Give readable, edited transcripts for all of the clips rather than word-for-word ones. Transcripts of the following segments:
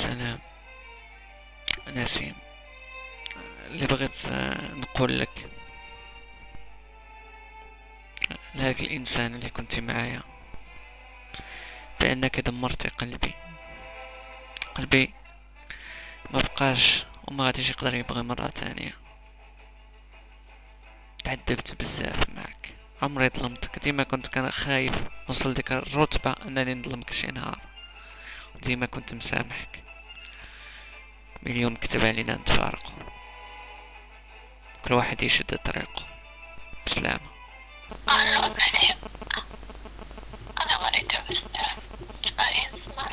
سلام نسيم. اللي بغيت نقول لك لهذاك الانسان اللي كنت معايا بانك دمرت قلبي ما بقاش وما غاديش يقدر يبغي مرة تانية. تعذبت بزاف معك، عمري ظلمتك، ديما كنت كان خايف نوصل ديك الرتبة انني نظلمك شي نهار، وديما كنت مسامحك. مليون كتب علينا نتفارقوا، كل واحد يشد طريقه. بسلامة. أنا مريضة بزاف، باغي نسمع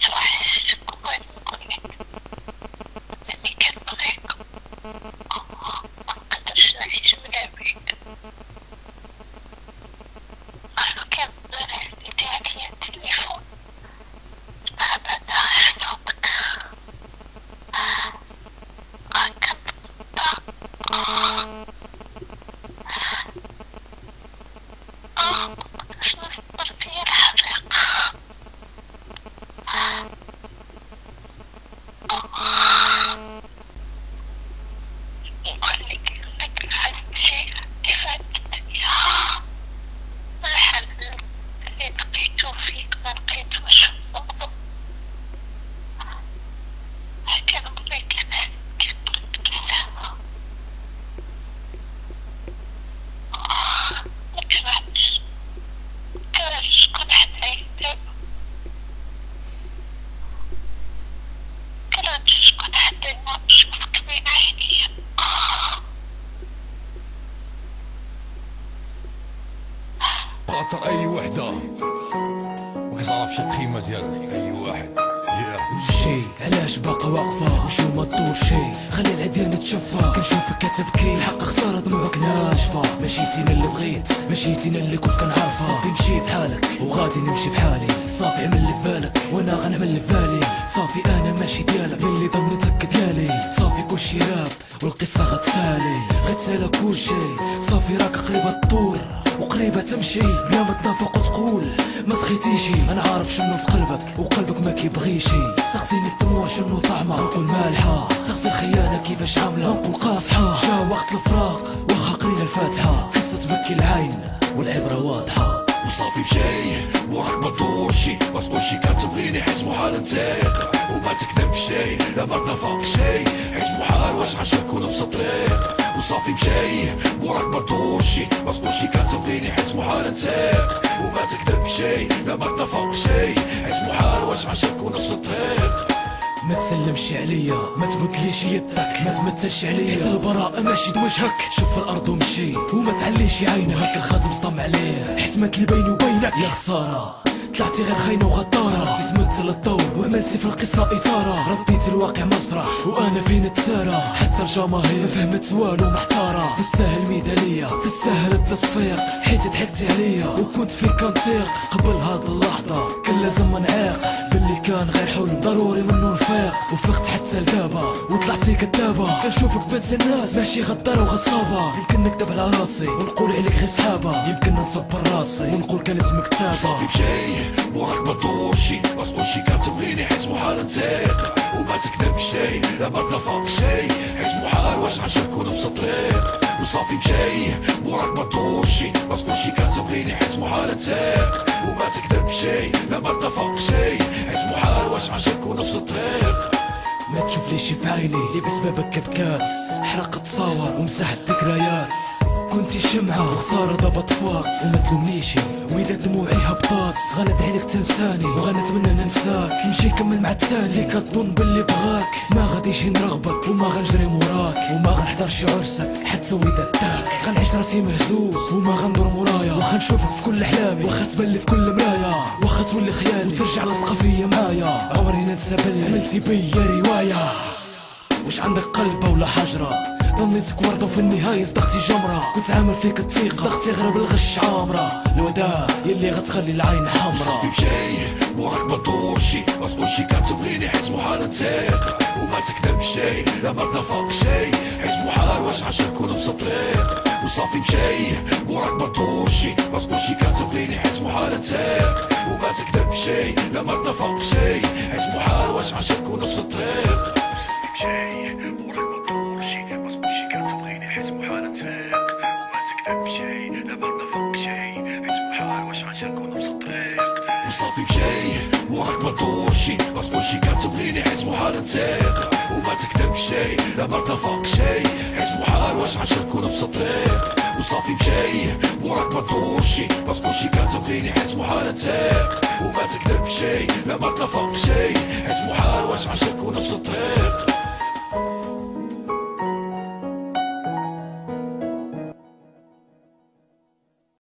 صراحة بغيت نقولك أني كنبغيك ومنقدرش نعيش بلا بيك. أنا كنبغي ندير ليا التليفون أبدا حفظك مقدرش نصبر فيا الحريق. نقولك إنك عرفت شي كيفاش الدنيا، الحل اللي لقيتو فيك ملقيتوش في بعضو. كنبغيك أنا كنبغيك بزاف، مكرهتش شكون حدايا دابا، مكرهتش شكون حدايا نشوفك بين عينيا. خاطر اي وحده ما كتعرفش القيمه ديال اي واحد. شي علاش باقا واقفة وشو ما تدور شي، خلي العديان تشفى، كنشوفك كتبكي الحق خسارة دموعك ناشفة. مشيتينا اللي بغيت، مشيتينا اللي كنت كنعرفها، صافي مشي بحالك وغادي نمشي بحالي، صافي عمل اللي ببالك وانا غنعمل اللي ببالي، صافي انا ماشي ديالك اللي ضمنتك ديالي، صافي كلشي راب والقصة غتسالى كلشي، صافي راك قريبة تطور وقريبة تمشي بلا ما تنافق وتقول ما سخيتيشي. انا عارف شنو في قلبك وقلبك ما كيبغيشي، سقسيني الدموع شنو طعمها نقول مالحة، سقسي الخيانة كيفاش عاملة نقول قاصحة. جا وقت الفراق واخا قرينا الفاتحة، قصة تبكي العين والعبرة واضحة. وصافي مشي وراك ما تدور شي، ما تقول شي كتبغيني حيت محال نتايق، وما تكذب شي لا ما تنافق شي حيت محال واش غنشاركو نفس الطريق. وصافي مشي وراك ما تدور شي، ما تقول شي كتبغيني حيت محال نتايق، وما تكذب شي لا ما تنافق شي حيت محال واش غنشاركو نفس الطريق. ما تسلمش عليا، ما تمدليش يدك، ما تمثلش عليا، حيت البراءة ماشي دوجهك، شوف في الارض ومشي وما تعليش عينك، هاك الخاتم صدم عليه حتمت اللي بيني وبينك. يا خسارة طلعتي غير خاينة وغدارة، رديت تمثل الدور وعملتي في القصة إثارة، رديت الواقع مسرح وأنا فين تسارى، حتى الجماهير ما فهمت والو محتارة. تستاهل ميدالية، تستاهل التصفيق، حيت ضحكتي عليا وكنت فيك كنثيق. قبل هاد اللحظة كان لازم نعيق باللي كان غير حلم ضروري منو نفيق، وفقت حتى لدابا وطلعتي كدابة. كنشوفك بنت الناس ماشي غدارة وغصابة، يمكن نكتب على راسي ونقول عليك غير صحابة، يمكن نصبر راسي ونقول كانت مكتابة. صافي مشي وراك ما تدور شي، ما تقول شي كتبغيني حيت محال نتايق، وما تكذب شي لا ما تنافق شي حيت محال واش غنشاركو نفس الطريق. وصافي مشي وراك ما تدور شي، ما تقول شي كتبغيني حيت محال نتايق، وما تكذب شي لا ما تنافق شي حيت محال واش غنشاركو نفس الطريق. ما تشوفليش في عيني اللي بسببك كبكات، حرقت تصاور ومسحت ذكريات، كنتي شمعة وخسارة دابا طفات، وما تلومنيشي واذا دموعي هبطات، غندعي لك تنساني وغنتمنى ننساك، نمشي نكمل مع التاني اللي كتظن باللي بغاك، ما غاديش نرغبك وما غنجري موراك، وما غنحضر شي عرسك حتى واذا داك، غنعيش راسي مهزوز وما غندور مورايا، واخا نشوفك في كل احلامي، واخا تبان في كل مرايا، واخا تولي خيالي وترجع لصقة فيا معايا، عمري ننسى باللي عملتي بيا رواية. واش عندك قلبة ولا حجرة؟ ظنيتك وردة وفي النهاية صدقتي جمرة، كنت عامل فيك الثقة صدقتي غير بالغش عامرة، الوداع يلي غتخلي العين حمرا. صافي مشي وراك ما تدور شي، ما تقول شي كتبغيني حيت محال نتايق، وما تكذب شي لا ما تنافق شي حيت محال واش غنشاركو نفس الطريق. وصافي مشي وراك ما تدور شي، ما تقول شي كتبغيني حيت محال نتايق، وما تكذب شي لا ما اتفق شي حيت محال واش غنشاركو نفس الطريق شي وراك ما تدور شي ما تقولش كتبغيني حيت محال نتفيق وما تكذب شي لا ما اتفق شي حيت محال واش غنشاركو نفس الطريق وصافي بشي وراك ما تدور شي ما تقولش كتبغيني حيت محال نتفيق وما تكذب شي لا ما اتفق شي حيت محال واش غنشاركو نفس الطريق وصافي بشي وراك ما تدور شي ما تقولش كتبغيني حيت محال نتفيق وما تكذب شي لا ما اتفق شي حيت محال واش غنشاركو نفس الطريق